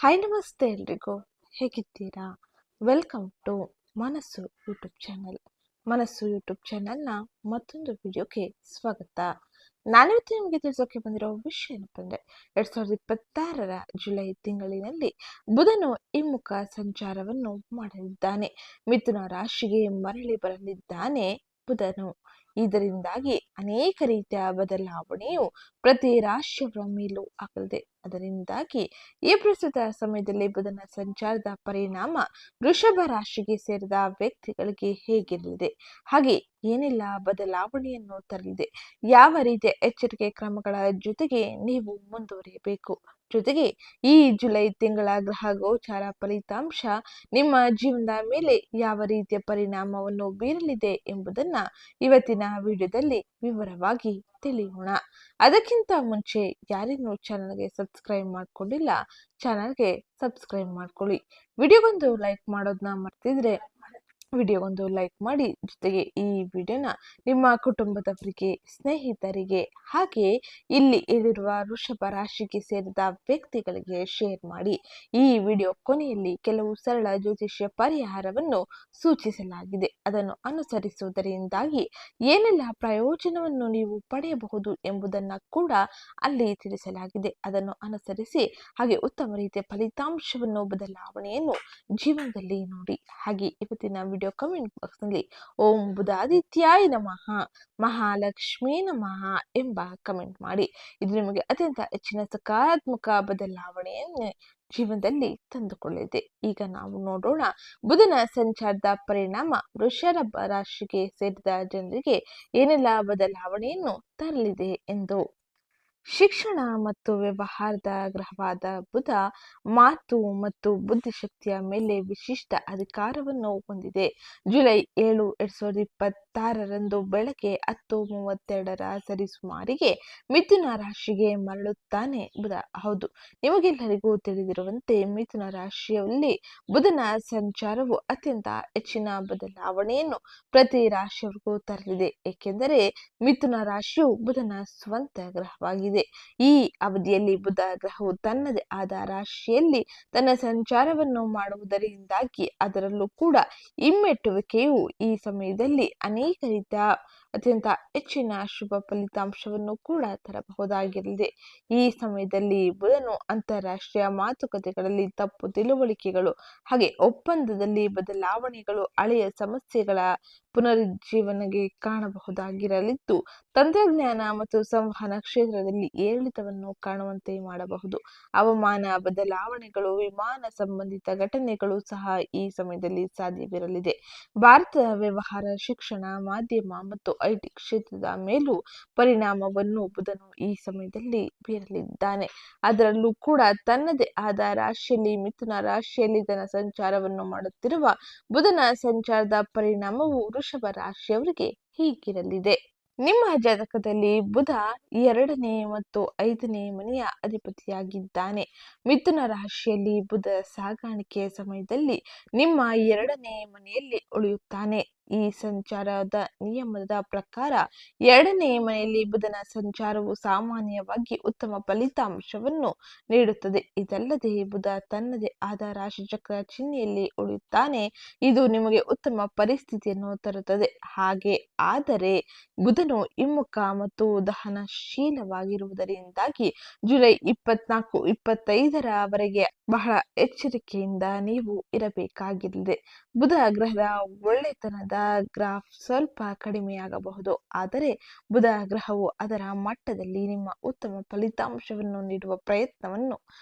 Hi ನಮಸ್ತೆ ಎಲ್ರಿಗೂ, ಹೇಗಿದ್ದೀರಾ? ವೆಲ್ಕಮ್ ಟು ಮನಸ್ಸು ಯೂಟ್ಯೂಬ್ ಚಾನಲ್. ಮನಸ್ಸು ಯೂಟ್ಯೂಬ್ ಚಾನಲ್ನ ಮತ್ತೊಂದು ವಿಡಿಯೋಗೆ ಸ್ವಾಗತ. ನಾನಿವತ್ತು ನಿಮಗೆ ತಿಳಿಸೋಕೆ ಬಂದಿರೋ ವಿಷಯ ಏನಪ್ಪ ಅಂದರೆ 2026 ಜುಲೈ ತಿಂಗಳಿನಲ್ಲಿ ಬುಧನು ಹಿಮ್ಮುಖ ಸಂಚಾರವನ್ನು ಮಾಡಲಿದ್ದಾನೆ. ಮಿಥುನ ರಾಶಿಗೆ ಮರಳಿ ಬರಲಿದ್ದಾನೆ ಬುಧನು. ಇದರಿಂದಾಗಿ ಅನೇಕ ರೀತಿಯ ಬದಲಾವಣೆಯು ಪ್ರತಿ ರಾಶಿಯವರ ಮೇಲೂ ಆಗಲಿದೆ. ಅದರಿಂದಾಗಿ ಈ ಪ್ರಸ್ತುತ ಸಮಯದಲ್ಲಿ ಬುಧನ ಸಂಚಾರದ ಪರಿಣಾಮ ವೃಷಭ ರಾಶಿಗೆ ಸೇರಿದ ವ್ಯಕ್ತಿಗಳಿಗೆ ಹೇಗಿರಲಿದೆ, ಹಾಗೆ ಏನೆಲ್ಲ ಬದಲಾವಣೆಯನ್ನು ತರಲಿದೆ, ಯಾವ ರೀತಿಯ ಎಚ್ಚರಿಕೆ ಕ್ರಮಗಳ ಜೊತೆಗೆ ನೀವು ಮುಂದುವರಿಯಬೇಕು, ಜೊತೆಗೆ ಈ ಜುಲೈ ತಿಂಗಳ ಗ್ರಹ ಗೋಚಾರ ಫಲಿತಾಂಶ ನಿಮ್ಮ ಜೀವನದ ಮೇಲೆ ಯಾವ ರೀತಿಯ ಪರಿಣಾಮವನ್ನು ಬೀರಲಿದೆ ಎಂಬುದನ್ನ ಇವತ್ತಿನ ವಿಡಿಯೋದಲ್ಲಿ ವಿವರವಾಗಿ ತಿಳಿಯೋಣ. ಅದಕ್ಕಿಂತ ಮುಂಚೆ ಯಾರಿನ್ನೂ ಚಾನಲ್ಗೆ ಸಬ್ಸ್ಕ್ರೈಬ್ ಮಾಡ್ಕೊಂಡಿಲ್ಲ, ಚಾನಲ್ಗೆ ಸಬ್ಸ್ಕ್ರೈಬ್ ಮಾಡ್ಕೊಳ್ಳಿ. ವಿಡಿಯೋಗೊಂದು ಲೈಕ್ ಮಾಡೋದನ್ನ ಮರ್ತಿದ್ರೆ ವಿಡಿಯೋಗೊಂದು ಲೈಕ್ ಮಾಡಿ, ಜೊತೆಗೆ ಈ ವಿಡಿಯೋನ ನಿಮ್ಮ ಕುಟುಂಬದವರಿಗೆ, ಸ್ನೇಹಿತರಿಗೆ, ಹಾಗೆ ಇಲ್ಲಿ ಇಲ್ಲಿರುವ ವೃಷಭ ರಾಶಿಗೆ ಸೇರಿದ ವ್ಯಕ್ತಿಗಳಿಗೆ ಶೇರ್ ಮಾಡಿ. ಈ ವಿಡಿಯೋ ಕೊನೆಯಲ್ಲಿ ಕೆಲವು ಸರಳ ಜ್ಯೋತಿಷ್ಯ ಪರಿಹಾರವನ್ನು ಸೂಚಿಸಲಾಗಿದೆ. ಅದನ್ನು ಅನುಸರಿಸುವುದರಿಂದಾಗಿ ಏನೆಲ್ಲ ಪ್ರಯೋಜನವನ್ನು ನೀವು ಪಡೆಯಬಹುದು ಎಂಬುದನ್ನು ಕೂಡ ಅಲ್ಲಿ ತಿಳಿಸಲಾಗಿದೆ. ಅದನ್ನು ಅನುಸರಿಸಿ ಹಾಗೆ ಉತ್ತಮ ರೀತಿಯ ಫಲಿತಾಂಶವನ್ನು, ಬದಲಾವಣೆಯನ್ನು ಜೀವನದಲ್ಲಿ ನೋಡಿ. ಹಾಗೆ ಇವತ್ತಿನ ವಿಡಿಯೋ ಕಮೆಂಟ್ ಬಾಕ್ಸ್ ನಲ್ಲಿ ಓಂ ಬುಧಾದಿತ್ಯಾಯ ನಮಃ, ಮಹಾಲಕ್ಷ್ಮೀ ನಮಃ ಎಂಬ ಕಮೆಂಟ್ ಮಾಡಿ. ಇದು ನಿಮಗೆ ಅತ್ಯಂತ ಹೆಚ್ಚಿನ ಸಕಾರಾತ್ಮಕ ಬದಲಾವಣೆಯನ್ನು ಜೀವನದಲ್ಲಿ ತಂದುಕೊಳ್ಳಿದೆ. ಈಗ ನಾವು ನೋಡೋಣ ಬುಧನ ಸಂಚಾರದ ಪರಿಣಾಮ ವೃಷಭ ರಾಶಿಗೆ ಸೇರಿದ ಜನರಿಗೆ ಏನೆಲ್ಲ ಬದಲಾವಣೆಯನ್ನು ತರಲಿದೆ ಎಂದು. ಶಿಕ್ಷಣ ಮತ್ತು ವ್ಯವಹಾರದ ಗ್ರಹವಾದ ಬುಧ ಮಾತು ಮತ್ತು ಬುದ್ಧಿಶಕ್ತಿಯ ಮೇಲೆ ವಿಶಿಷ್ಟ ಅಧಿಕಾರವನ್ನು ಹೊಂದಿದೆ. ಜುಲೈ 7, 2026 ಬೆಳಗ್ಗೆ 10:32 ಸರಿಸುಮಾರಿಗೆ ಮಿಥುನ ರಾಶಿಗೆ ಮರಳುತ್ತಾನೆ ಬುಧ. ಹೌದು, ನಿಮಗೆಲ್ಲರಿಗೂ ತಿಳಿದಿರುವಂತೆ ಮಿಥುನ ರಾಶಿಯಲ್ಲಿ ಬುಧನ ಸಂಚಾರವು ಅತ್ಯಂತ ಹೆಚ್ಚಿನ ಬದಲಾವಣೆಯನ್ನು ಪ್ರತಿ ರಾಶಿಯವರಿಗೂ ತರಲಿದೆ. ಏಕೆಂದರೆ ಮಿಥುನ ರಾಶಿಯು ಬುಧನ ಸ್ವಂತ ಗ್ರಹವಾಗಿದೆ. ಈ ಅವಧಿಯಲ್ಲಿ ಬುಧ ಗ್ರಹವು ತನ್ನದೇ ಆದ ರಾಶಿಯಲ್ಲಿ ತನ್ನ ಸಂಚಾರವನ್ನು ಮಾಡುವುದರಿಂದಾಗಿ ಅದರಲ್ಲೂ ಕೂಡ ಹಿಮ್ಮೆಟ್ಟುವಿಕೆಯು ಈ ಸಮಯದಲ್ಲಿ ಅನೇಕ ರೀತಿಯ ಅತ್ಯಂತ ಹೆಚ್ಚಿನ ಶುಭ ಫಲಿತಾಂಶವನ್ನು ಕೂಡ ತರಬಹುದಾಗಿರಲಿದೆ. ಈ ಸಮಯದಲ್ಲಿ ಬುಧನು ಅಂತಾರಾಷ್ಟ್ರೀಯ ಮಾತುಕತೆಗಳಲ್ಲಿ ತಪ್ಪು ತಿಳುವಳಿಕೆಗಳು ಹಾಗೆ ಒಪ್ಪಂದದಲ್ಲಿ ಬದಲಾವಣೆಗಳು, ಹಳೆಯ ಸಮಸ್ಯೆಗಳ ಪುನರುಜ್ಜೀವನಗೆ ಕಾಣಬಹುದಾಗಿರಲಿದ್ದು, ತಂತ್ರಜ್ಞಾನ ಮತ್ತು ಸಂವಹನ ಕ್ಷೇತ್ರದಲ್ಲಿ ಏರಿಳಿತವನ್ನು ಕಾಣುವಂತೆ ಮಾಡಬಹುದು. ಹವಾಮಾನ ಬದಲಾವಣೆಗಳು, ವಿಮಾನ ಸಂಬಂಧಿತ ಘಟನೆಗಳು ಸಹ ಈ ಸಮಯದಲ್ಲಿ ಸಾಧ್ಯವಿರಲಿದೆ. ಭಾರತದ ವ್ಯವಹಾರ, ಶಿಕ್ಷಣ, ಮಾಧ್ಯಮ ಮತ್ತು ಐಟಿ ಕ್ಷೇತ್ರದ ಮೇಲೂ ಪರಿಣಾಮವನ್ನು ಬುಧನು ಈ ಸಮಯದಲ್ಲಿ ಬೀರಲಿದ್ದಾನೆ. ಅದರಲ್ಲೂ ಕೂಡ ತನ್ನದೇ ಆದ ರಾಶಿಯಲ್ಲಿ ಮಿಥುನ ರಾಶಿಯಲ್ಲಿ ತನ್ನ ಸಂಚಾರವನ್ನು ಮಾಡುತ್ತಿರುವ ಬುಧನ ಸಂಚಾರದ ಪರಿಣಾಮವು ವೃಷಭ ರಾಶಿಯವರಿಗೆ ಹೀಗಿರಲಿದೆ. ನಿಮ್ಮ ಜಾತಕದಲ್ಲಿ ಬುಧ 2ನೇ ಮತ್ತು 5ನೇ ಮನೆಯ ಅಧಿಪತಿಯಾಗಿದ್ದಾನೆ. ಮಿಥುನ ರಾಶಿಯಲ್ಲಿ ಬುಧ ಸಾಗಾಣಿಕೆಯ ಸಮಯದಲ್ಲಿ ನಿಮ್ಮ 2ನೇ ಮನೆಯಲ್ಲಿ ಉಳಿಯುತ್ತಾನೆ. ಈ ಸಂಚಾರದ ನಿಯಮದ ಪ್ರಕಾರ 2ನೇ ಮನೆಯಲ್ಲಿ ಬುಧನ ಸಂಚಾರವು ಸಾಮಾನ್ಯವಾಗಿ ಉತ್ತಮ ಫಲಿತಾಂಶವನ್ನು ನೀಡುತ್ತದೆ. ಇದಲ್ಲದೆ ಬುಧ ತನ್ನದೇ ಆದ ರಾಶಿಚಕ್ರ ಚಿಹ್ನೆಯಲ್ಲಿ ಉಳಿಯುತ್ತಾನೆ. ಇದು ನಿಮಗೆ ಉತ್ತಮ ಪರಿಸ್ಥಿತಿಯನ್ನು ತರುತ್ತದೆ. ಹಾಗೆ ಆದರೆ ಬುಧನು ಹಿಮ್ಮುಖ ಮತ್ತು ದಹನಶೀಲವಾಗಿರುವುದರಿಂದಾಗಿ ಜುಲೈ 24, 25 ಬಹಳ ಎಚ್ಚರಿಕೆಯಿಂದ ನೀವು ಇರಬೇಕಾಗಿರಲಿದೆ. ಬುಧ ಗ್ರಹದ ಒಳ್ಳೆತನದ ಗ್ರಾಫ್ ಸ್ವಲ್ಪ ಕಡಿಮೆಯಾಗಬಹುದು, ಆದರೆ ಬುಧ ಗ್ರಹವು ಅದರ ಮಟ್ಟದಲ್ಲಿ ನಿಮ್ಮ ಉತ್ತಮ ಫಲಿತಾಂಶವನ್ನು ನೀಡುವ ಪ್ರಯತ್ನವನ್ನು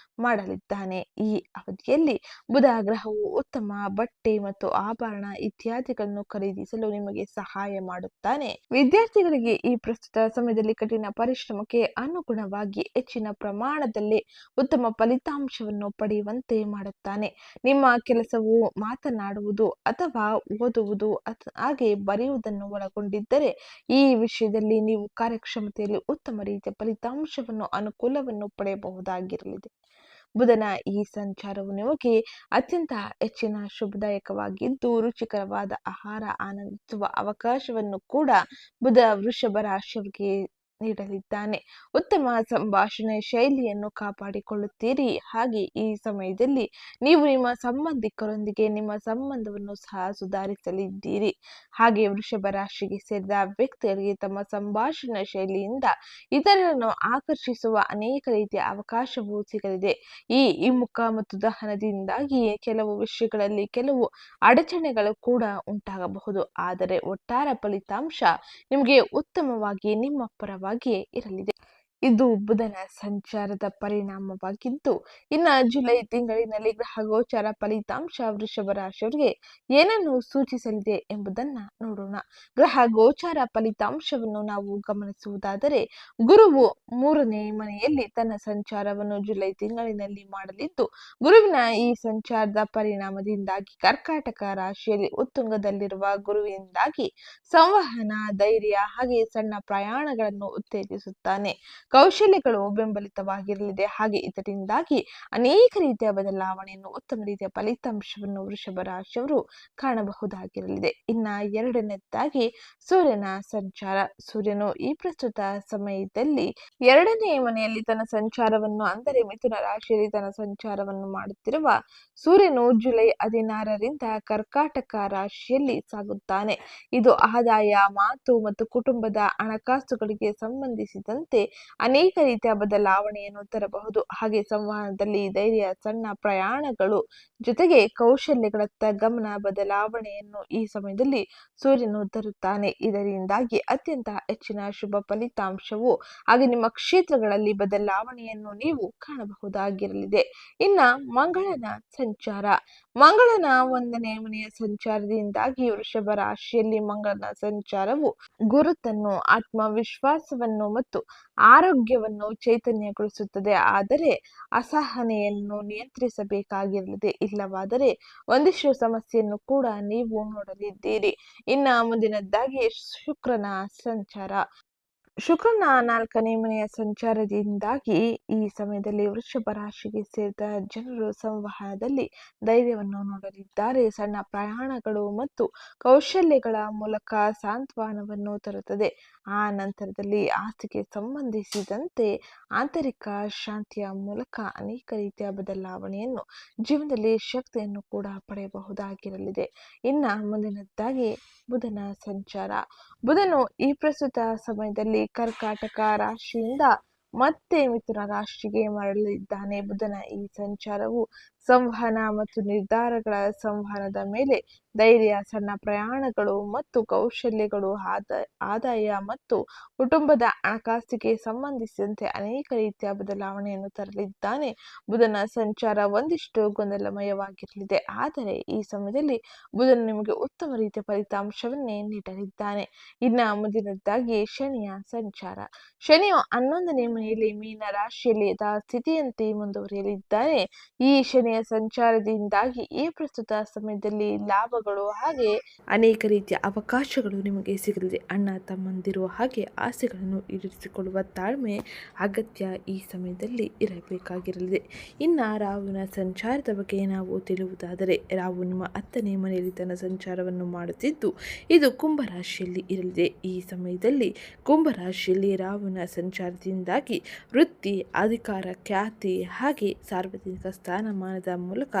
ಮಾಡಲಿದ್ದಾನೆ. ಈ ಅವಧಿಯಲ್ಲಿ ಬುಧ ಗ್ರಹವು ಉತ್ತಮ ಬಟ್ಟೆ ಮತ್ತು ಆಭರಣ ಇತ್ಯಾದಿಗಳನ್ನು ಖರೀದಿಸಲು ನಿಮಗೆ ಸಹಾಯ ಮಾಡುತ್ತಾನೆ. ವಿದ್ಯಾರ್ಥಿಗಳಿಗೆ ಈ ಪ್ರಸ್ತುತ ಸಮಯದಲ್ಲಿ ಕಠಿಣ ಪರಿಶ್ರಮಕ್ಕೆ ಅನುಗುಣವಾಗಿ ಹೆಚ್ಚಿನ ಪ್ರಮಾಣದಲ್ಲಿ ಉತ್ತಮ ಫಲಿತಾಂಶವನ್ನು ಪಡೆಯುವಂತೆ ಮಾಡುತ್ತಾನೆ. ನಿಮ್ಮ ಕೆಲಸವು ಮಾತನಾಡುವುದು ಅಥವಾ ಓದುವುದು ಹಾಗೆ ಬರೆಯುವುದನ್ನು ಒಳಗೊಂಡಿದ್ದರೆ ಈ ವಿಷಯದಲ್ಲಿ ನೀವು ಕಾರ್ಯಕ್ಷಮತೆಯಲ್ಲಿ ಉತ್ತಮ ರೀತಿಯ ಫಲಿತಾಂಶವನ್ನು, ಅನುಕೂಲವನ್ನು ಪಡೆಯಬಹುದಾಗಿರಲಿದೆ. ಬುಧನ ಈ ಸಂಚಾರವು ನಿಮಗೆ ಅತ್ಯಂತ ಹೆಚ್ಚಿನ ಶುಭದಾಯಕವಾಗಿದ್ದು, ರುಚಿಕರವಾದ ಆಹಾರ ಆನಂದಿಸುವ ಅವಕಾಶವನ್ನು ಕೂಡ ಬುಧ ವೃಷಭ ರಾಶಿಯವರಿಗೆ ನೀಡಲಿದ್ದಾನೆ. ಉತ್ತಮ ಸಂಭಾಷಣೆ ಶೈಲಿಯನ್ನು ಕಾಪಾಡಿಕೊಳ್ಳುತ್ತೀರಿ. ಹಾಗೆ ಈ ಸಮಯದಲ್ಲಿ ನೀವು ನಿಮ್ಮ ಸಂಬಂಧಿಕರೊಂದಿಗೆ ನಿಮ್ಮ ಸಂಬಂಧವನ್ನು ಸಹ ಸುಧಾರಿಸಲಿದ್ದೀರಿ. ಹಾಗೆ ವೃಷಭ ರಾಶಿಗೆ ಸೇರಿದ ವ್ಯಕ್ತಿಗಳಿಗೆ ತಮ್ಮ ಸಂಭಾಷಣಾ ಶೈಲಿಯಿಂದ ಇತರರನ್ನು ಆಕರ್ಷಿಸುವ ಅನೇಕ ರೀತಿಯ ಅವಕಾಶವೂ ಸಿಗಲಿದೆ. ಈ ಹಿಮ್ಮುಖ ಮತ್ತು ದಹನದಿಂದಾಗಿ ಕೆಲವು ವಿಷಯಗಳಲ್ಲಿ ಕೆಲವು ಅಡಚಣೆಗಳು ಕೂಡ ಉಂಟಾಗಬಹುದು. ಆದರೆ ಒಟ್ಟಾರೆ ಫಲಿತಾಂಶ ನಿಮಗೆ ಉತ್ತಮವಾಗಿ ನಿಮ್ಮ ಪರವಾಗಿಯೇ ಇರಲಿದೆ. ಇದು ಬುಧನ ಸಂಚಾರದ ಪರಿಣಾಮವಾಗಿದ್ದು, ಇನ್ನು ಜುಲೈ ತಿಂಗಳಿನಲ್ಲಿ ಗ್ರಹ ಗೋಚಾರ ಫಲಿತಾಂಶ ವೃಷಭ ರಾಶಿಯವರಿಗೆ ಏನನ್ನು ಸೂಚಿಸಲಿದೆ ಎಂಬುದನ್ನ ನೋಡೋಣ. ಗ್ರಹ ಗೋಚಾರ ಫಲಿತಾಂಶವನ್ನು ನಾವು ಗಮನಿಸುವುದಾದರೆ, ಗುರುವು 3ನೇ ಮನೆಯಲ್ಲಿ ತನ್ನ ಸಂಚಾರವನ್ನು ಜುಲೈ ತಿಂಗಳಿನಲ್ಲಿ ಮಾಡಲಿದ್ದು, ಗುರುವಿನ ಈ ಸಂಚಾರದ ಪರಿಣಾಮದಿಂದಾಗಿ ಕರ್ಕಾಟಕ ರಾಶಿಯಲ್ಲಿ ಉತ್ತುಂಗದಲ್ಲಿರುವ ಗುರುವಿನಿಂದಾಗಿ ಸಂವಹನ, ಧೈರ್ಯ ಹಾಗೆ ಸಣ್ಣ ಪ್ರಯಾಣಗಳನ್ನು ಉತ್ತೇಜಿಸುತ್ತಾನೆ. ಕೌಶಲ್ಯಗಳು ಬೆಂಬಲಿತವಾಗಿರಲಿದೆ. ಹಾಗೆ ಇದರಿಂದಾಗಿ ಅನೇಕ ರೀತಿಯ ಬದಲಾವಣೆಯನ್ನು, ಉತ್ತಮ ರೀತಿಯ ಫಲಿತಾಂಶವನ್ನು ವೃಷಭ ರಾಶಿಯವರು ಕಾಣಬಹುದಾಗಿರಲಿದೆ. ಇನ್ನ ಎರಡನೇದಾಗಿ ಸೂರ್ಯನ ಸಂಚಾರ. ಸೂರ್ಯನು ಈ ಪ್ರಸ್ತುತ ಸಮಯದಲ್ಲಿ 2ನೇ ಮನೆಯಲ್ಲಿ ತನ್ನ ಸಂಚಾರವನ್ನು, ಅಂದರೆ ಮಿಥುನ ರಾಶಿಯಲ್ಲಿ ತನ್ನ ಸಂಚಾರವನ್ನು ಮಾಡುತ್ತಿರುವ ಸೂರ್ಯನು ಜುಲೈ 16ರಿಂದ ಕರ್ಕಾಟಕ ರಾಶಿಯಲ್ಲಿ ಸಾಗುತ್ತಾನೆ. ಇದು ಆದಾಯ, ಮಾತು ಮತ್ತು ಕುಟುಂಬದ ಹಣಕಾಸುಗಳಿಗೆ ಸಂಬಂಧಿಸಿದಂತೆ ಅನೇಕ ರೀತಿಯ ಬದಲಾವಣೆಯನ್ನು ತರಬಹುದು. ಹಾಗೆ ಸಂವಹನದಲ್ಲಿ ಧೈರ್ಯ, ಸಣ್ಣ ಪ್ರಯಾಣಗಳು ಜೊತೆಗೆ ಕೌಶಲ್ಯಗಳತ್ತ ಗಮನ, ಬದಲಾವಣೆಯನ್ನು ಈ ಸಮಯದಲ್ಲಿ ಸೂರ್ಯನು ತರುತ್ತಾನೆ. ಇದರಿಂದಾಗಿ ಅತ್ಯಂತ ಹೆಚ್ಚಿನ ಶುಭ ಫಲಿತಾಂಶವು ಹಾಗೆ ನಿಮ್ಮ ಕ್ಷೇತ್ರಗಳಲ್ಲಿ ಬದಲಾವಣೆಯನ್ನು ನೀವು ಕಾಣಬಹುದಾಗಿರಲಿದೆ. ಇನ್ನ ಮಂಗಳನ ಸಂಚಾರ. ಮಂಗಳನ 1ನೇ ಮನೆಯ ಸಂಚಾರದಿಂದಾಗಿ ವೃಷಭ ರಾಶಿಯಲ್ಲಿ ಮಂಗಳನ ಸಂಚಾರವು ಗುರುತನ್ನು, ಆತ್ಮವಿಶ್ವಾಸವನ್ನು ಮತ್ತು ಆರೋಗ್ಯವನ್ನು ಚೈತನ್ಯಗೊಳಿಸುತ್ತದೆ. ಆದರೆ ಅಸಹನೆಯನ್ನು ನಿಯಂತ್ರಿಸಬೇಕಾಗಿರಲಿದೆ. ಇಲ್ಲವಾದರೆ ಒಂದಿಷ್ಟು ಸಮಸ್ಯೆಯನ್ನು ಕೂಡ ನೀವು ನೋಡಲಿದ್ದೀರಿ. ಇನ್ನ ಮುಂದಿನದ್ದಾಗಿ ಶುಕ್ರನ ಸಂಚಾರ. ಶುಕ್ರನ 4ನೇ ಮನೆಯ ಸಂಚಾರದಿಂದಾಗಿ ಈ ಸಮಯದಲ್ಲಿ ವೃಷಭ ರಾಶಿಗೆ ಸೇರಿದ ಜನರು ಸಂವಹನದಲ್ಲಿ ಧೈರ್ಯವನ್ನು ನೋಡಲಿದ್ದಾರೆ. ಸಣ್ಣ ಪ್ರಯಾಣಗಳು ಮತ್ತು ಕೌಶಲ್ಯಗಳ ಮೂಲಕ ಸಾಂತ್ವನವನ್ನು ತರುತ್ತದೆ. ಆ ನಂತರದಲ್ಲಿ ಆಸ್ತಿಗೆ ಸಂಬಂಧಿಸಿದಂತೆ ಆಂತರಿಕ ಶಾಂತಿಯ ಮೂಲಕ ಅನೇಕ ರೀತಿಯ ಬದಲಾವಣೆಯನ್ನು, ಜೀವನದಲ್ಲಿ ಶಕ್ತಿಯನ್ನು ಕೂಡ ಪಡೆಯಬಹುದಾಗಿರಲಿದೆ. ಇನ್ನ ಮುಂದಿನದ್ದಾಗಿ ಬುಧನ ಸಂಚಾರ. ಬುಧನು ಈ ಪ್ರಸ್ತುತ ಸಮಯದಲ್ಲಿ ಕರ್ಕಾಟಕ ರಾಶಿಯಿಂದ ಮತ್ತೆ ಮಿಥುನ ರಾಶಿಗೆ ಮರಳಲಿದ್ದಾನೆ. ಬುಧನ ಈ ಸಂಚಾರವು ಸಂವಹನ ಮತ್ತು ನಿರ್ಧಾರಗಳ ಸಂವಹನದ ಮೇಲೆ ಧೈರ್ಯ, ಸಣ್ಣ ಪ್ರಯಾಣಗಳು ಮತ್ತು ಕೌಶಲ್ಯಗಳು, ಆದಾಯ ಮತ್ತು ಕುಟುಂಬದ ಹಣಕಾಸಿಗೆ ಸಂಬಂಧಿಸಿದಂತೆ ಅನೇಕ ರೀತಿಯ ಬದಲಾವಣೆಯನ್ನು ತರಲಿದ್ದಾನೆ. ಬುಧನ ಸಂಚಾರ ಒಂದಿಷ್ಟು ಗೊಂದಲಮಯವಾಗಿರಲಿದೆ. ಆದರೆ ಈ ಸಮಯದಲ್ಲಿ ಬುಧನು ನಿಮಗೆ ಉತ್ತಮ ರೀತಿಯ ಫಲಿತಾಂಶವನ್ನೇ ನೀಡಲಿದ್ದಾನೆ. ಇನ್ನ ಮುಂದಿನದ್ದಾಗಿ ಶನಿಯ ಸಂಚಾರ. ಶನಿಯು 11ನೇ ಮನೆಯಲ್ಲಿ ಮೀನ ರಾಶಿಯಲ್ಲಿ ಯಥಾಸ್ಥಿತಿಯಂತೆ ಮುಂದುವರಿಯಲಿದ್ದಾನೆ. ಈ ಶನಿಯ ಸಂಚಾರದಿಂದಾಗಿ ಈ ಪ್ರಸ್ತುತ ಸಮಯದಲ್ಲಿ ಲಾಭಗಳು ಹಾಗೆ ಅನೇಕ ರೀತಿಯ ಅವಕಾಶಗಳು ನಿಮಗೆ ಸಿಗಲಿದೆ. ಅಣ್ಣ ತಮ್ಮಂದಿರು ಹಾಗೆ ಆಸೆಗಳನ್ನು ಈಡೇರಿಸಿಕೊಳ್ಳುವ ತಾಳ್ಮೆ ಅಗತ್ಯ ಈ ಸಮಯದಲ್ಲಿ ಇರಬೇಕಾಗಿರಲಿದೆ. ಇನ್ನು ರಾಹುವಿನ ಸಂಚಾರದ ಬಗ್ಗೆ ನಾವು ತಿಳಿಯುವುದಾದರೆ, ರಾಹು ನಿಮ್ಮ 10ನೇ ಮನೆಯಲ್ಲಿ ತನ್ನ ಸಂಚಾರವನ್ನು ಮಾಡುತ್ತಿದ್ದು, ಇದು ಕುಂಭರಾಶಿಯಲ್ಲಿ ಇರಲಿದೆ. ಈ ಸಮಯದಲ್ಲಿ ಕುಂಭರಾಶಿಯಲ್ಲಿ ರಾಹುವಿನ ಸಂಚಾರದಿಂದಾಗಿ ವೃತ್ತಿ, ಅಧಿಕಾರ, ಖ್ಯಾತಿ ಹಾಗೆ ಸಾರ್ವಜನಿಕ ಸ್ಥಾನಮಾನದ ಮೂಲಕ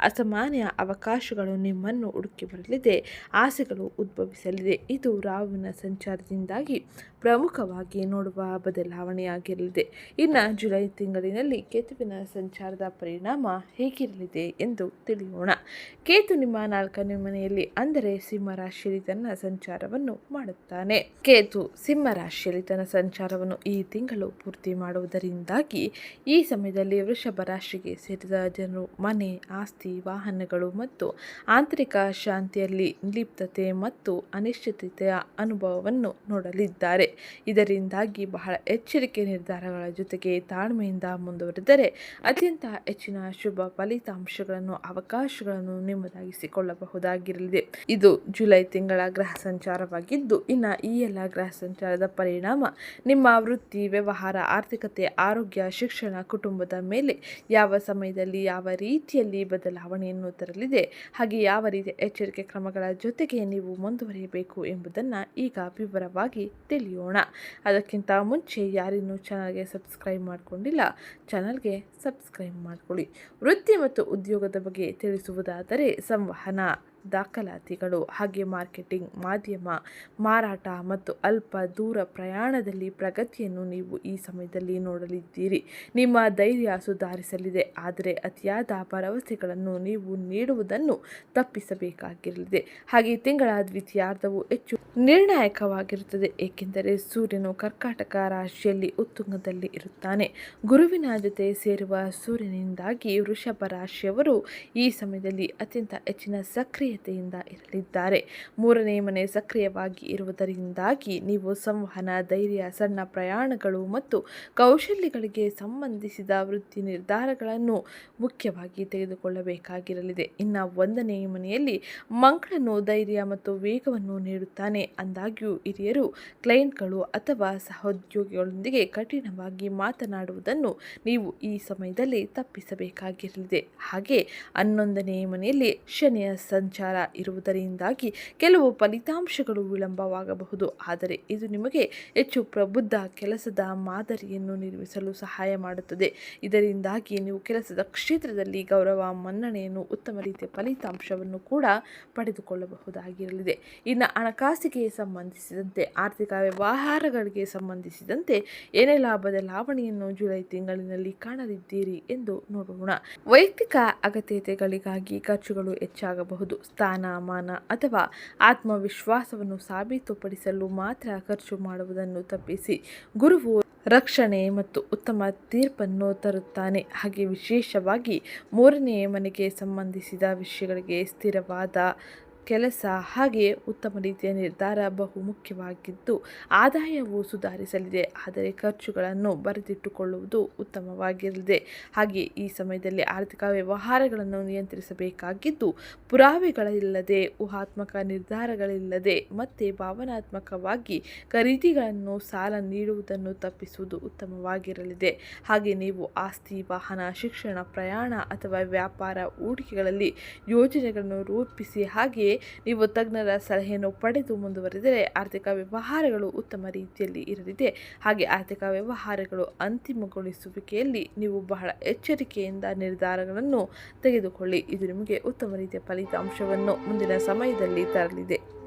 ಅಸಾಮಾನ್ಯ ಅವಕಾಶಗಳು ನಿಮ್ಮನ್ನು ಹುಡುಕಿ ಬರಲಿದೆ. ಆಸೆಗಳು ಉದ್ಭವಿಸಲಿದೆ. ಇದು ರಾಹುವಿನ ಸಂಚಾರದಿಂದಾಗಿ ಪ್ರಮುಖವಾಗಿ ನೋಡುವ ಬದಲಾವಣೆಯಾಗಿರಲಿದೆ. ಇನ್ನು ಜುಲೈ ತಿಂಗಳಿನಲ್ಲಿ ಕೇತುವಿನ ಸಂಚಾರದ ಪರಿಣಾಮ ಹೇಗಿರಲಿದೆ ಎಂದು ತಿಳಿಯೋಣ. ಕೇತು ನಿಮ್ಮ 4ನೇ ಮನೆಯಲ್ಲಿ, ಅಂದರೆ ಸಿಂಹ ರಾಶಿಯಲ್ಲಿ ತನ್ನ ಸಂಚಾರವನ್ನು ಮಾಡುತ್ತಾನೆ. ಕೇತು ಸಿಂಹ ರಾಶಿಯಲ್ಲಿ ತನ್ನ ಸಂಚಾರವನ್ನು ಈ ತಿಂಗಳು ಪೂರ್ತಿ ಮಾಡುವುದರಿಂದಾಗಿ ಈ ಸಮಯದಲ್ಲಿ ವೃಷಭ ರಾಶಿಗೆ ಸೇರಿದ ಜನರು ಮನೆ, ಆಸ್ತಿ, ವಾಹನಗಳು ಮತ್ತು ಆಂತರಿಕ ಶಾಂತಿಯಲ್ಲಿ ನಿರ್ಲಿಪ್ತತೆ ಮತ್ತು ಅನಿಶ್ಚಿತತೆಯ ಅನುಭವವನ್ನು ನೋಡಲಿದ್ದಾರೆ. ಇದರಿಂದಾಗಿ ಬಹಳ ಎಚ್ಚರಿಕೆ ನಿರ್ಧಾರಗಳ ಜೊತೆಗೆ ತಾಳ್ಮೆಯಿಂದ ಮುಂದುವರೆದರೆ ಅತ್ಯಂತ ಹೆಚ್ಚಿನ ಶುಭ ಫಲಿತಾಂಶಗಳನ್ನು, ಅವಕಾಶಗಳನ್ನು ನಿಮ್ಮದಾಗಿಸಿಕೊಳ್ಳಬಹುದಾಗಿರಲಿದೆ. ಇದು ಜುಲೈ ತಿಂಗಳ ಗ್ರಹ ಸಂಚಾರವಾಗಿದ್ದು, ಇನ್ನು ಈ ಎಲ್ಲ ಗ್ರಹ ಸಂಚಾರದ ಪರಿಣಾಮ ನಿಮ್ಮ ವೃತ್ತಿ, ವ್ಯವಹಾರ, ಆರ್ಥಿಕತೆ, ಆರೋಗ್ಯ, ಶಿಕ್ಷಣ, ಕುಟುಂಬದ ಮೇಲೆ ಯಾವ ಸಮಯದಲ್ಲಿ ಯಾವ ರೀತಿಯಲ್ಲಿ ಬದಲಾವಣೆಯನ್ನು ತರಲಿದೆ. ಹಾಗೆ ಯಾವ ರೀತಿಯ ಎಚ್ಚರಿಕೆ ಕ್ರಮಗಳ ಜೊತೆಗೆ ನೀವು ಮುಂದುವರಿಯಬೇಕು ಎಂಬುದನ್ನು ಈಗ ವಿವರವಾಗಿ ತಿಳಿಯೋಣ. ಅದಕ್ಕಿಂತ ಮುಂಚೆ ಯಾರಿನ್ನೂ ಚಾನಲ್ಗೆ ಸಬ್ಸ್ಕ್ರೈಬ್ ಮಾಡಿಕೊಂಡಿಲ್ಲ, ಚಾನಲ್ಗೆ ಸಬ್ಸ್ಕ್ರೈಬ್ ಮಾಡಿಕೊಳ್ಳಿ. ವೃತ್ತಿ ಮತ್ತು ಉದ್ಯೋಗದ ಬಗ್ಗೆ ತಿಳಿಸುವುದಾದರೆ ಸಂವಹನ, ದಾಖಲಾತಿಗಳು, ಹಾಗೆ ಮಾರ್ಕೆಟಿಂಗ್, ಮಾಧ್ಯಮ, ಮಾರಾಟ ಮತ್ತು ಅಲ್ಪ ದೂರ ಪ್ರಯಾಣದಲ್ಲಿ ಪ್ರಗತಿಯನ್ನು ನೀವು ಈ ಸಮಯದಲ್ಲಿ ನೋಡಲಿದ್ದೀರಿ. ನಿಮ್ಮ ಧೈರ್ಯ ಸುಧಾರಿಸಲಿದೆ, ಆದರೆ ಅತಿಯಾದ ಭರವಸೆಗಳನ್ನು ನೀವು ನೀಡುವುದನ್ನು ತಪ್ಪಿಸಬೇಕಾಗಿರಲಿದೆ. ಹಾಗೆ ತಿಂಗಳ ದ್ವಿತೀಯಾರ್ಧವು ಹೆಚ್ಚು ನಿರ್ಣಾಯಕವಾಗಿರುತ್ತದೆ, ಏಕೆಂದರೆ ಸೂರ್ಯನು ಕರ್ಕಾಟಕ ರಾಶಿಯಲ್ಲಿ ಉತ್ತುಂಗದಲ್ಲಿ ಇರುತ್ತಾನೆ. ಗುರುವಿನ ಜೊತೆ ಸೇರುವ ಸೂರ್ಯನಿಂದಾಗಿ ವೃಷಭ ರಾಶಿಯವರು ಈ ಸಮಯದಲ್ಲಿ ಅತ್ಯಂತ ಹೆಚ್ಚಿನ ಸಕ್ರಿಯತೆಯಿಂದ ಇರಲಿದ್ದಾರೆ. 3ನೇ ಮನೆ ಸಕ್ರಿಯವಾಗಿ ಇರುವುದರಿಂದಾಗಿ ನೀವು ಸಂವಹನ, ಧೈರ್ಯ, ಸಣ್ಣ ಪ್ರಯಾಣಗಳು ಮತ್ತು ಕೌಶಲ್ಯಗಳಿಗೆ ಸಂಬಂಧಿಸಿದ ವೃತ್ತಿ ನಿರ್ಧಾರಗಳನ್ನು ಮುಖ್ಯವಾಗಿ ತೆಗೆದುಕೊಳ್ಳಬೇಕಾಗಿರಲಿದೆ. ಇನ್ನು 1ನೇ ಮನೆಯಲ್ಲಿ ಮಂಗಳನು ಧೈರ್ಯ ಮತ್ತು ವೇಗವನ್ನು ನೀಡುತ್ತಾನೆ. ಆದಾಗ್ಯೂ ಹಿರಿಯರು, ಕ್ಲೈಂಟ್ಗಳು ಅಥವಾ ಸಹೋದ್ಯೋಗಿಗಳೊಂದಿಗೆ ಕಠಿಣವಾಗಿ ಮಾತನಾಡುವುದನ್ನು ನೀವು ಈ ಸಮಯದಲ್ಲಿ ತಪ್ಪಿಸಬೇಕಾಗಿರಲಿದೆ. ಹಾಗೆ 11ನೇ ಮನೆಯಲ್ಲಿ ಶನಿಯ ಸಂಚಾರ ಇರುವುದರಿಂದಾಗಿ ಕೆಲವು ಫಲಿತಾಂಶಗಳು ವಿಳಂಬವಾಗಬಹುದು, ಆದರೆ ಇದು ನಿಮಗೆ ಹೆಚ್ಚು ಪ್ರಬುದ್ಧ ಕೆಲಸದ ಮಾದರಿಯನ್ನು ನಿರ್ಮಿಸಲು ಸಹಾಯ ಮಾಡುತ್ತದೆ. ಇದರಿಂದಾಗಿ ನೀವು ಕೆಲಸದ ಕ್ಷೇತ್ರದಲ್ಲಿ ಗೌರವ, ಮನ್ನಣೆಯನ್ನು, ಉತ್ತಮ ರೀತಿಯ ಫಲಿತಾಂಶವನ್ನು ಕೂಡ ಪಡೆದುಕೊಳ್ಳಬಹುದಾಗಿರಲಿದೆ. ಇನ್ನು ಹಣಕಾಸಿಗೆ ಸಂಬಂಧಿಸಿದಂತೆ, ಆರ್ಥಿಕ ವ್ಯವಹಾರಗಳಿಗೆ ಸಂಬಂಧಿಸಿದಂತೆ ಏನೆಲ್ಲ ಬದಲಾವಣೆಯನ್ನು ಜುಲೈ ತಿಂಗಳಿನಲ್ಲಿ ಕಾಣಲಿದ್ದೀರಿ ಎಂದು ನೋಡೋಣ. ವೈಯಕ್ತಿಕ ಅಗತ್ಯತೆಗಳಿಗಾಗಿ ಖರ್ಚುಗಳು ಹೆಚ್ಚಾಗಬಹುದು. ಸ್ಥಾನಮಾನ ಅಥವಾ ಆತ್ಮವಿಶ್ವಾಸವನ್ನು ಸಾಬೀತುಪಡಿಸಲು ಮಾತ್ರ ಖರ್ಚು ಮಾಡುವುದನ್ನು ತಪ್ಪಿಸಿ. ಗುರುವು ರಕ್ಷಣೆ ಮತ್ತು ಉತ್ತಮ ತೀರ್ಪನ್ನು ತರುತ್ತಾನೆ. ಹಾಗೆ ವಿಶೇಷವಾಗಿ 3ನೇ ಮನೆಗೆ ಸಂಬಂಧಿಸಿದ ವಿಷಯಗಳಿಗೆ ಸ್ಥಿರವಾದ ಕೆಲಸ ಹಾಗೆ ಉತ್ತಮ ರೀತಿಯ ನಿರ್ಧಾರ ಬಹು ಮುಖ್ಯವಾಗಿದ್ದು, ಆದಾಯವು ಸುಧಾರಿಸಲಿದೆ, ಆದರೆ ಖರ್ಚುಗಳನ್ನು ಬರೆದಿಟ್ಟುಕೊಳ್ಳುವುದು ಉತ್ತಮವಾಗಿರಲಿದೆ. ಹಾಗೆ ಈ ಸಮಯದಲ್ಲಿ ಆರ್ಥಿಕ ವ್ಯವಹಾರಗಳನ್ನು ನಿಯಂತ್ರಿಸಬೇಕಾಗಿದ್ದು, ಪುರಾವೆಗಳಿಲ್ಲದೆ, ಊಹಾತ್ಮಕ ನಿರ್ಧಾರಗಳಿಲ್ಲದೆ ಮತ್ತೆ ಭಾವನಾತ್ಮಕವಾಗಿ ಖರೀದಿಗಳನ್ನು ಸಾಲ ನೀಡುವುದನ್ನು ತಪ್ಪಿಸುವುದು ಉತ್ತಮವಾಗಿರಲಿದೆ. ಹಾಗೆ ನೀವು ಆಸ್ತಿ, ವಾಹನ, ಶಿಕ್ಷಣ, ಪ್ರಯಾಣ ಅಥವಾ ವ್ಯಾಪಾರ ಹೂಡಿಕೆಗಳಲ್ಲಿ ಯೋಜನೆಗಳನ್ನು ರೂಪಿಸಿ ಹಾಗೆಯೇ ನೀವು ತಜ್ಞರ ಸಲಹೆಯನ್ನು ಪಡೆದು ಮುಂದುವರಿದರೆ ಆರ್ಥಿಕ ವ್ಯವಹಾರಗಳು ಉತ್ತಮ ರೀತಿಯಲ್ಲಿ ಇರಲಿದೆ. ಹಾಗೆ ಆರ್ಥಿಕ ವ್ಯವಹಾರಗಳು ಅಂತಿಮಗೊಳಿಸುವಿಕೆಯಲ್ಲಿ ನೀವು ಬಹಳ ಎಚ್ಚರಿಕೆಯಿಂದ ನಿರ್ಧಾರಗಳನ್ನು ತೆಗೆದುಕೊಳ್ಳಿ. ಇದು ನಿಮಗೆ ಉತ್ತಮ ರೀತಿಯ ಫಲಿತಾಂಶವನ್ನು ಮುಂದಿನ ಸಮಯದಲ್ಲಿ ತರಲಿದೆ.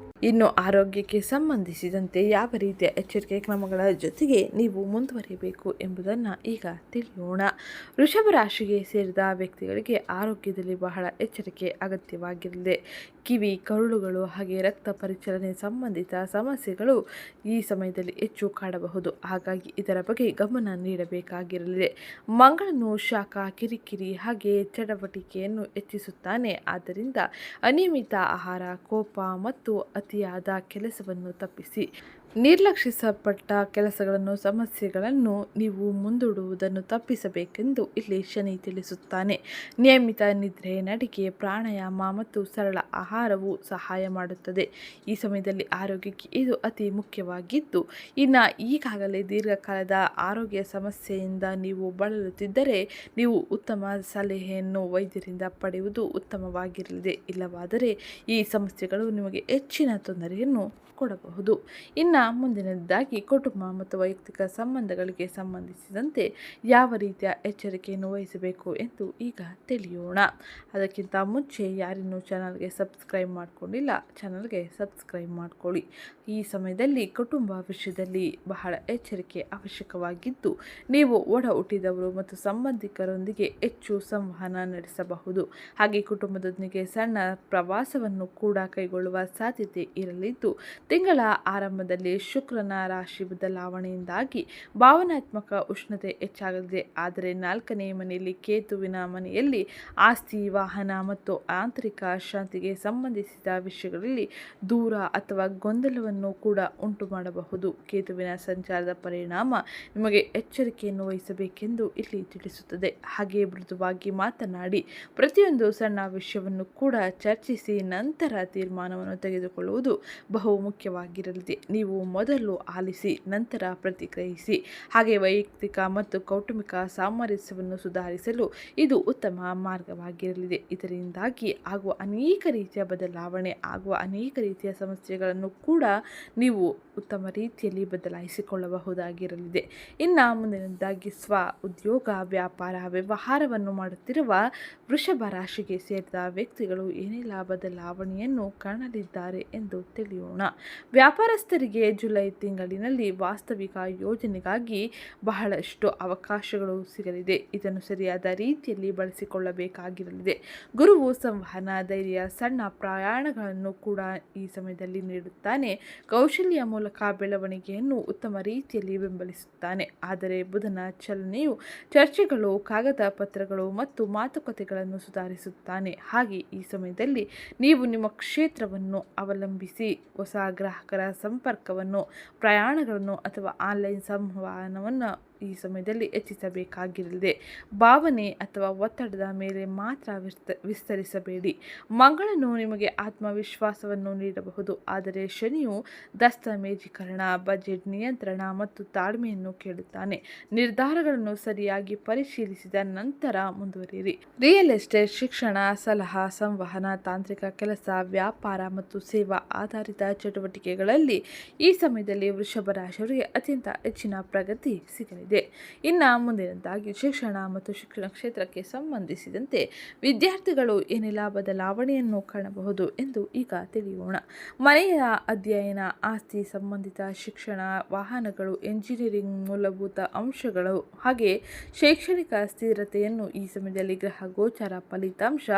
ಇನ್ನು ಆರೋಗ್ಯಕ್ಕೆ ಸಂಬಂಧಿಸಿದಂತೆ ಯಾವ ರೀತಿಯ ಎಚ್ಚರಿಕೆ ಕ್ರಮಗಳ ಜೊತೆಗೆ ನೀವು ಮುಂದುವರಿಯಬೇಕು ಎಂಬುದನ್ನು ಈಗ ತಿಳಿಯೋಣ. ವೃಷಭ ರಾಶಿಗೆ ಸೇರಿದ ವ್ಯಕ್ತಿಗಳಿಗೆ ಆರೋಗ್ಯದಲ್ಲಿ ಬಹಳ ಎಚ್ಚರಿಕೆ ಅಗತ್ಯವಾಗಿರಲಿದೆ. ಕಿವಿ, ಕರುಳುಗಳು ಹಾಗೆ ರಕ್ತ ಪರಿಚಲನೆ ಸಂಬಂಧಿತ ಸಮಸ್ಯೆಗಳು ಈ ಸಮಯದಲ್ಲಿ ಹೆಚ್ಚು ಕಾಡಬಹುದು. ಹಾಗಾಗಿ ಇದರ ಬಗ್ಗೆ ಗಮನ ನೀಡಬೇಕಾಗಿರಲಿದೆ. ಮಂಗಳನು ಶಾಖ, ಕಿರಿಕಿರಿ ಹಾಗೆ ಚಟುವಟಿಕೆಯನ್ನು ಹೆಚ್ಚಿಸುತ್ತಾನೆ. ಆದ್ದರಿಂದ ಅನಿಯಮಿತ ಆಹಾರ, ಕೋಪ ಮತ್ತು ಅತಿಯಾದ ಕೆಲಸವನ್ನು ತಪ್ಪಿಸಿ. ನಿರ್ಲಕ್ಷಿಸಲ್ಪಟ್ಟ ಕೆಲಸಗಳನ್ನು, ಸಮಸ್ಯೆಗಳನ್ನು ನೀವು ಮುಂದೂಡುವುದನ್ನು ತಪ್ಪಿಸಬೇಕೆಂದು ಇಲ್ಲಿ ಶನಿ ತಿಳಿಸುತ್ತಾನೆ. ನಿಯಮಿತ ನಿದ್ರೆ, ನಡಿಗೆ, ಪ್ರಾಣಾಯಾಮ ಮತ್ತು ಸರಳ ಆಹಾರವು ಸಹಾಯ ಮಾಡುತ್ತದೆ. ಈ ಸಮಯದಲ್ಲಿ ಆರೋಗ್ಯಕ್ಕೆ ಇದು ಅತಿ ಮುಖ್ಯವಾಗಿದ್ದು, ಇನ್ನು ಈಗಾಗಲೇ ದೀರ್ಘಕಾಲದ ಆರೋಗ್ಯ ಸಮಸ್ಯೆಯಿಂದ ನೀವು ಬಳಲುತ್ತಿದ್ದರೆ ನೀವು ಉತ್ತಮ ಸಲಹೆಯನ್ನು ವೈದ್ಯರಿಂದ ಪಡೆಯುವುದು ಉತ್ತಮವಾಗಿರಲಿದೆ. ಇಲ್ಲವಾದರೆ ಈ ಸಮಸ್ಯೆಗಳು ನಿಮಗೆ ಹೆಚ್ಚಿನ ತೊಂದರೆಯನ್ನು ಕೊಡಬಹುದು. ಇನ್ನು ಮುಂದಿನದಾಗಿ ಕುಟುಂಬ ಮತ್ತು ವೈಯಕ್ತಿಕ ಸಂಬಂಧಗಳಿಗೆ ಸಂಬಂಧಿಸಿದಂತೆ ಯಾವ ರೀತಿಯ ಎಚ್ಚರಿಕೆಯನ್ನು ವಹಿಸಬೇಕು ಎಂದು ಈಗ ತಿಳಿಯೋಣ. ಅದಕ್ಕಿಂತ ಮುಂಚೆ ಯಾರಿನ್ನೂ ಚಾನಲ್ಗೆ ಸಬ್ಸ್ಕ್ರೈಬ್ ಮಾಡಿಕೊಂಡಿಲ್ಲ, ಚಾನಲ್ಗೆ ಸಬ್ಸ್ಕ್ರೈಬ್ ಮಾಡಿಕೊಳ್ಳಿ. ಈ ಸಮಯದಲ್ಲಿ ಕುಟುಂಬ ವಿಷಯದಲ್ಲಿ ಬಹಳ ಎಚ್ಚರಿಕೆ ಅವಶ್ಯಕವಾಗಿದ್ದು, ನೀವು ಒಡ ಹುಟ್ಟಿದವರು ಮತ್ತು ಸಂಬಂಧಿಕರೊಂದಿಗೆ ಹೆಚ್ಚು ಸಂವಹನ ನಡೆಸಬಹುದು. ಹಾಗೆ ಕುಟುಂಬದೊಂದಿಗೆ ಸಣ್ಣ ಪ್ರವಾಸವನ್ನು ಕೂಡ ಕೈಗೊಳ್ಳುವ ಸಾಧ್ಯತೆ ಇರಲಿದ್ದು, ತಿಂಗಳ ಆರಂಭದಲ್ಲಿ ಶುಕ್ರನ ರಾಶಿ ಬದಲಾವಣೆಯಿಂದಾಗಿ ಭಾವನಾತ್ಮಕ ಉಷ್ಣತೆ ಹೆಚ್ಚಾಗಲಿದೆ. ಆದರೆ 4ನೇ ಮನೆಯಲ್ಲಿ ಕೇತುವಿನ ಮನೆಯಲ್ಲಿ ಆಸ್ತಿ, ವಾಹನ ಮತ್ತು ಆಂತರಿಕ ಶಾಂತಿಗೆ ಸಂಬಂಧಿಸಿದ ವಿಷಯಗಳಲ್ಲಿ ದೂರ ಅಥವಾ ಗೊಂದಲವನ್ನು ಕೂಡ ಉಂಟು ಮಾಡಬಹುದು. ಕೇತುವಿನ ಸಂಚಾರದ ಪರಿಣಾಮ ನಿಮಗೆ ಎಚ್ಚರಿಕೆಯನ್ನು ವಹಿಸಬೇಕೆಂದು ಇಲ್ಲಿ ತಿಳಿಸುತ್ತದೆ. ಹಾಗೆ ಮೃದುವಾಗಿ ಮಾತನಾಡಿ ಪ್ರತಿಯೊಂದು ಸಣ್ಣ ವಿಷಯವನ್ನು ಕೂಡ ಚರ್ಚಿಸಿ ನಂತರ ತೀರ್ಮಾನವನ್ನು ತೆಗೆದುಕೊಳ್ಳುವುದು ಬಹು ಮುಖ್ಯವಾಗಿರಲಿದೆ. ನೀವು ಮೊದಲು ಆಲಿಸಿ ನಂತರ ಪ್ರತಿಕ್ರಿಯಿಸಿ. ಹಾಗೆ ವೈಯಕ್ತಿಕ ಮತ್ತು ಕೌಟುಂಬಿಕ ಸಾಮರಸ್ಯವನ್ನು ಸುಧಾರಿಸಲು ಇದು ಉತ್ತಮ ಮಾರ್ಗವಾಗಿರಲಿದೆ. ಇದರಿಂದಾಗಿ ಆಗುವ ಅನೇಕ ರೀತಿಯ ಬದಲಾವಣೆ ಆಗುವ ಅನೇಕ ರೀತಿಯ ಸಮಸ್ಯೆಗಳನ್ನು ಕೂಡ ನೀವು ಉತ್ತಮ ರೀತಿಯಲ್ಲಿ ಬದಲಾಯಿಸಿಕೊಳ್ಳಬಹುದಾಗಿರಲಿದೆ. ಇನ್ನು ಮುಂದಿನದಾಗಿ ಉದ್ಯೋಗ, ವ್ಯಾಪಾರ, ವ್ಯವಹಾರವನ್ನು ಮಾಡುತ್ತಿರುವ ವೃಷಭ ರಾಶಿಗೆ ಸೇರಿದ ವ್ಯಕ್ತಿಗಳು ಏನೆಲ್ಲ ಬದಲಾವಣೆಯನ್ನು ಕಾಣಲಿದ್ದಾರೆ ಎಂದು ತಿಳಿಯೋಣ. ವ್ಯಾಪಾರಸ್ಥರಿಗೆ ಜುಲೈ ತಿಂಗಳಿನಲ್ಲಿ ವಾಸ್ತವಿಕ ಯೋಜನೆಗಾಗಿ ಬಹಳಷ್ಟು ಅವಕಾಶಗಳು ಸಿಗಲಿದೆ. ಇದನ್ನು ಸರಿಯಾದ ರೀತಿಯಲ್ಲಿ ಬಳಸಿಕೊಳ್ಳಬೇಕಾಗಿರಲಿದೆ. ಗುರುವು ಸಂವಹನ, ಧೈರ್ಯ, ಸಣ್ಣ ಪ್ರಯಾಣಗಳನ್ನು ಕೂಡ ಈ ಸಮಯದಲ್ಲಿ ನೀಡುತ್ತಾನೆ. ಕೌಶಲ್ಯ ಮೂಲಕ ಬೆಳವಣಿಗೆಯನ್ನು ಉತ್ತಮ ರೀತಿಯಲ್ಲಿ ಬೆಂಬಲಿಸುತ್ತಾನೆ. ಆದರೆ ಬುಧನ ಚಲನೆಯು ಚರ್ಚೆಗಳು, ಕಾಗದ ಪತ್ರಗಳು ಮತ್ತು ಮಾತುಕತೆಗಳನ್ನು ಸುಧಾರಿಸುತ್ತಾನೆ. ಹಾಗೆ ಈ ಸಮಯದಲ್ಲಿ ನೀವು ನಿಮ್ಮ ಕ್ಷೇತ್ರವನ್ನು ಅವಲಂಬಿಸಿ ಹೊಸ ಗ್ರಾಹಕರ ಸಂಪರ್ಕವನ್ನು, ಪ್ರಯಾಣಗಳನ್ನು ಅಥವಾ ಆನ್ಲೈನ್ ಸಂವಹನವನ್ನು ಈ ಸಮಯದಲ್ಲಿ ಹೆಚ್ಚಿಸಬೇಕಾಗಿರಲಿದೆ. ಭಾವನೆ ಅಥವಾ ಒತ್ತಡದ ಮೇಲೆ ಮಾತ್ರ ವಿಸ್ತರಿಸಬೇಡಿ. ಮಂಗಳನು ನಿಮಗೆ ಆತ್ಮವಿಶ್ವಾಸವನ್ನು ನೀಡಬಹುದು, ಆದರೆ ಶನಿಯು ದಸ್ತಾವೇಜೀಕರಣ, ಬಜೆಟ್ ನಿಯಂತ್ರಣ ಮತ್ತು ತಾಳ್ಮೆಯನ್ನು ಕೇಳುತ್ತಾನೆ. ನಿರ್ಧಾರಗಳನ್ನು ಸರಿಯಾಗಿ ಪರಿಶೀಲಿಸಿದ ನಂತರ ಮುಂದುವರಿಯಿರಿ. ರಿಯಲ್ ಎಸ್ಟೇಟ್, ಶಿಕ್ಷಣ, ಸಲಹಾ, ಸಂವಹನ, ತಾಂತ್ರಿಕ ಕೆಲಸ, ವ್ಯಾಪಾರ ಮತ್ತು ಸೇವಾ ಆಧಾರಿತ ಚಟುವಟಿಕೆಗಳಲ್ಲಿ ಈ ಸಮಯದಲ್ಲಿ ವೃಷಭ ರಾಶಿಯವರಿಗೆ ಅತ್ಯಂತ ಹೆಚ್ಚಿನ ಪ್ರಗತಿ ಸಿಗಲಿದೆ. ಇನ್ನು ಮುಂದಿನದಾಗಿ ಶಿಕ್ಷಣ ಮತ್ತು ಶಿಕ್ಷಣ ಕ್ಷೇತ್ರಕ್ಕೆ ಸಂಬಂಧಿಸಿದಂತೆ ವಿದ್ಯಾರ್ಥಿಗಳು ಏನೆಲ್ಲ ಬದಲಾವಣೆಯನ್ನು ಕಾಣಬಹುದು ಎಂದು ಈಗ ತಿಳಿಯೋಣ. ಮನೆಯ ಅಧ್ಯಯನ, ಆಸ್ತಿ ಸಂಬಂಧಿತ ಶಿಕ್ಷಣ, ವಾಹನಗಳು, ಎಂಜಿನಿಯರಿಂಗ್ ಮೂಲಭೂತ ಅಂಶಗಳು ಹಾಗೆ ಶೈಕ್ಷಣಿಕ ಸ್ಥಿರತೆಯನ್ನು ಈ ಸಮಯದಲ್ಲಿ ಗ್ರಹ ಗೋಚಾರ ಫಲಿತಾಂಶ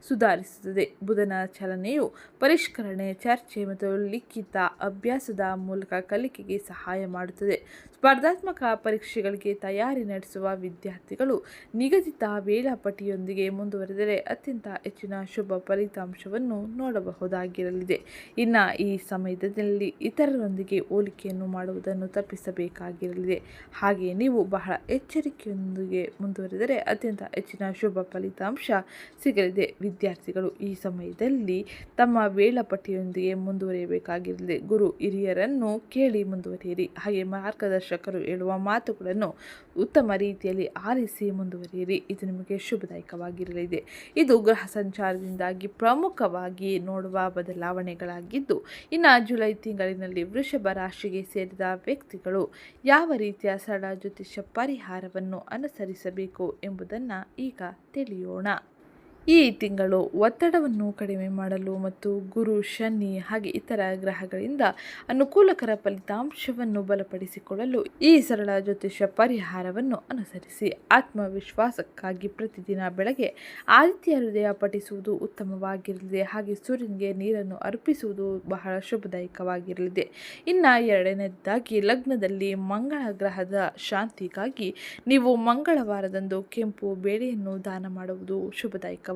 ಸುಧಾರಿಸುತ್ತದೆ. ಬುಧನ ಚಲನೆಯು ಪರಿಷ್ಕರಣೆ, ಚರ್ಚೆ ಮತ್ತು ಲಿಖಿತ ಅಭ್ಯಾಸದ ಮೂಲಕ ಕಲಿಕೆಗೆ ಸಹಾಯ ಮಾಡುತ್ತದೆ. ಸ್ಪರ್ಧಾತ್ಮಕ ಪರೀಕ್ಷೆಗಳಿಗೆ ತಯಾರಿ ನಡೆಸುವ ವಿದ್ಯಾರ್ಥಿಗಳು ನಿಗದಿತ ವೇಳಾಪಟ್ಟಿಯೊಂದಿಗೆ ಮುಂದುವರೆದರೆ ಅತ್ಯಂತ ಹೆಚ್ಚಿನ ಶುಭ ಫಲಿತಾಂಶವನ್ನು ನೋಡಬಹುದಾಗಿರಲಿದೆ. ಇನ್ನು ಈ ಸಮಯದಲ್ಲಿ ಇತರರೊಂದಿಗೆ ಹೋಲಿಕೆಯನ್ನು ಮಾಡುವುದನ್ನು ತಪ್ಪಿಸಬೇಕಾಗಿರಲಿದೆ. ಹಾಗೆ ನೀವು ಬಹಳ ಎಚ್ಚರಿಕೆಯೊಂದಿಗೆ ಮುಂದುವರೆದರೆ ಅತ್ಯಂತ ಹೆಚ್ಚಿನ ಶುಭ ಫಲಿತಾಂಶ ಸಿಗಲಿದೆ. ವಿದ್ಯಾರ್ಥಿಗಳು ಈ ಸಮಯದಲ್ಲಿ ತಮ್ಮ ವೇಳಾಪಟ್ಟಿಯೊಂದಿಗೆ ಮುಂದುವರಿಯಬೇಕಾಗಿರಲಿದೆ. ಗುರು ಹಿರಿಯರನ್ನು ಕೇಳಿ ಮುಂದುವರಿಯಿರಿ. ಹಾಗೆ ಮಾರ್ಗದರ್ಶಕರು ಹೇಳುವ ಮಾತುಗಳನ್ನು ಉತ್ತಮ ರೀತಿಯಲ್ಲಿ ಆಲಿಸಿ ಮುಂದುವರಿಯಿರಿ. ಇದು ನಿಮಗೆ ಶುಭದಾಯಕವಾಗಿರಲಿದೆ. ಇದು ಗ್ರಹ ಸಂಚಾರದಿಂದಾಗಿ ಪ್ರಮುಖವಾಗಿ ನೋಡುವ ಬದಲಾವಣೆಗಳಾಗಿದ್ದು, ಇನ್ನು ಜುಲೈ ತಿಂಗಳಿನಲ್ಲಿ ವೃಷಭ ರಾಶಿಗೆ ಸೇರಿದ ವ್ಯಕ್ತಿಗಳು ಯಾವ ರೀತಿಯ ಸರಳ ಜ್ಯೋತಿಷ್ಯ ಪರಿಹಾರವನ್ನು ಅನುಸರಿಸಬೇಕು ಎಂಬುದನ್ನು ಈಗ ತಿಳಿಯೋಣ. ಈ ತಿಂಗಳು ಒತ್ತಡವನ್ನು ಕಡಿಮೆ ಮಾಡಲು ಮತ್ತು ಗುರು, ಶನಿ ಹಾಗೆ ಇತರ ಗ್ರಹಗಳಿಂದ ಅನುಕೂಲಕರ ಫಲಿತಾಂಶವನ್ನು ಬಲಪಡಿಸಿಕೊಳ್ಳಲು ಈ ಸರಳ ಜ್ಯೋತಿಷ್ಯ ಪರಿಹಾರವನ್ನು ಅನುಸರಿಸಿ. ಆತ್ಮವಿಶ್ವಾಸಕ್ಕಾಗಿ ಪ್ರತಿದಿನ ಬೆಳಗ್ಗೆ ಆದಿತ್ಯ ಹೃದಯ ಪಠಿಸುವುದು ಉತ್ತಮವಾಗಿರಲಿದೆ. ಹಾಗೆ ಸೂರ್ಯನಿಗೆ ನೀರನ್ನು ಅರ್ಪಿಸುವುದು ಬಹಳ ಶುಭದಾಯಕವಾಗಿರಲಿದೆ. ಇನ್ನು ಎರಡನೇದಾಗಿ ಲಗ್ನದಲ್ಲಿ ಮಂಗಳ ಗ್ರಹದ ಶಾಂತಿಗಾಗಿ ನೀವು ಮಂಗಳವಾರದಂದು ಕೆಂಪು ಬೇಳೆಯನ್ನು ದಾನ ಮಾಡುವುದು ಶುಭದಾಯಕವಾಗಿರಲಿದೆ.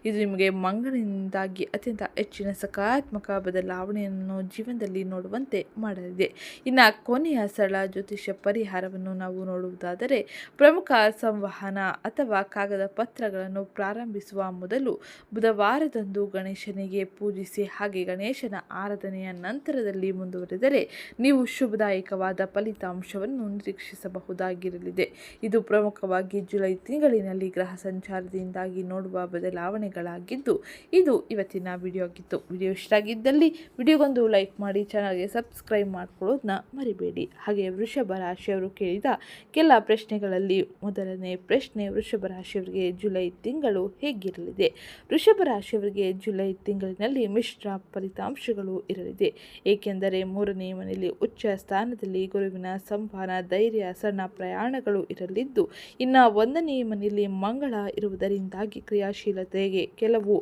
ಇದು ನಿಮಗೆ ಮಂಗಳನಿಂದಾಗಿ ಅತ್ಯಂತ ಹೆಚ್ಚಿನ ಸಕಾರಾತ್ಮಕ ಬದಲಾವಣೆಯನ್ನು ಜೀವನದಲ್ಲಿ ನೋಡುವಂತೆ ಮಾಡಲಿದೆ. ಇನ್ನು ಕೊನೆಯ ಸರಳ ಜ್ಯೋತಿಷ್ಯ ಪರಿಹಾರವನ್ನು ನಾವು ನೋಡುವುದಾದರೆ, ಪ್ರಮುಖ ಸಂವಹನ ಅಥವಾ ಕಾಗದ ಪತ್ರಗಳನ್ನು ಪ್ರಾರಂಭಿಸುವ ಮೊದಲು ಬುಧವಾರದಂದು ಗಣೇಶನಿಗೆ ಪೂಜಿಸಿ. ಹಾಗೆ ಗಣೇಶನ ಆರಾಧನೆಯ ನಂತರದಲ್ಲಿ ಮುಂದುವರೆದರೆ ನೀವು ಶುಭದಾಯಕವಾದ ಫಲಿತಾಂಶವನ್ನು ನಿರೀಕ್ಷಿಸಬಹುದಾಗಿರಲಿದೆ. ಇದು ಪ್ರಮುಖವಾಗಿ ಜುಲೈ ತಿಂಗಳಿನಲ್ಲಿ ಗ್ರಹ ಸಂಚಾರದಿಂದಾಗಿ ನೋಡುವ ಬದಲಾವಣೆಗಳಾಗಿದ್ದು, ಇದು ಇವತ್ತಿನ ವಿಡಿಯೋ ಆಗಿತ್ತು. ವಿಡಿಯೋ ಇಷ್ಟ ಆಗಿದ್ದಲ್ಲಿ ವಿಡಿಯೋಗೊಂದು ಲೈಕ್ ಮಾಡಿ, ಚಾನಲ್ಗೆ ಸಬ್ಸ್ಕ್ರೈಬ್ ಮಾಡ್ಕೊಳ್ಳೋದನ್ನ ಮರಿಬೇಡಿ. ಹಾಗೆ ವೃಷಭ ರಾಶಿಯವರು ಕೇಳಿದ ಕೆಲ ಪ್ರಶ್ನೆಗಳಲ್ಲಿ ಮೊದಲನೇ ಪ್ರಶ್ನೆ, ವೃಷಭ ರಾಶಿಯವರಿಗೆ ಜುಲೈ ತಿಂಗಳು ಹೇಗಿರಲಿದೆ? ವೃಷಭ ರಾಶಿಯವರಿಗೆ ಜುಲೈ ತಿಂಗಳಿನಲ್ಲಿ ಮಿಶ್ರ ಫಲಿತಾಂಶಗಳು ಇರಲಿದೆ. ಏಕೆಂದರೆ 3ನೇ ಮನೆಯಲ್ಲಿ ಉಚ್ಚ ಸ್ಥಾನದಲ್ಲಿ ಗುರುವಿನ ಸಂವಹನ, ಧೈರ್ಯ, ಸಣ್ಣ ಪ್ರಯಾಣಗಳು ಇರಲಿದ್ದು, ಇನ್ನು 1ನೇ ಮನೆಯಲ್ಲಿ ಮಂಗಳ ಇರುವುದರಿಂದಾಗಿ ಕ್ರಿಯಾಶೀಲತೆಗೆ ಕೆಲವು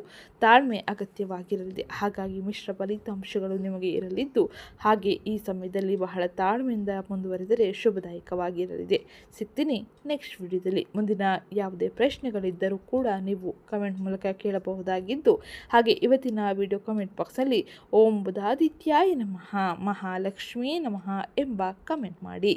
ತಾಳ್ಮೆ ಅಗತ್ಯವಾಗಿರಲಿದೆ. ಹಾಗಾಗಿ ಮಿಶ್ರ ಫಲಿತಾಂಶಗಳು ನಿಮಗೆ ಇರಲಿದ್ದು, ಹಾಗೆ ಈ ಸಮಯದಲ್ಲಿ ಬಹಳ ತಾಳ್ಮೆಯಿಂದ ಮುಂದುವರೆದರೆ ಶುಭದಾಯಕವಾಗಿರಲಿದೆ. ಸಿಗ್ತೀನಿ ನೆಕ್ಸ್ಟ್ ವಿಡಿಯೋದಲ್ಲಿ. ಮುಂದಿನ ಯಾವುದೇ ಪ್ರಶ್ನೆಗಳಿದ್ದರೂ ಕೂಡ ನೀವು ಕಮೆಂಟ್ ಮೂಲಕ ಕೇಳಬಹುದಾಗಿದ್ದು, ಹಾಗೆ ಇವತ್ತಿನ ವಿಡಿಯೋ ಕಮೆಂಟ್ ಬಾಕ್ಸಲ್ಲಿ ಓಂ ಬುಧಾದಿತ್ಯಾಯ ನಮಃ, ಮಹಾಲಕ್ಷ್ಮೀ ನಮಃ ಎಂಬ ಕಮೆಂಟ್ ಮಾಡಿ.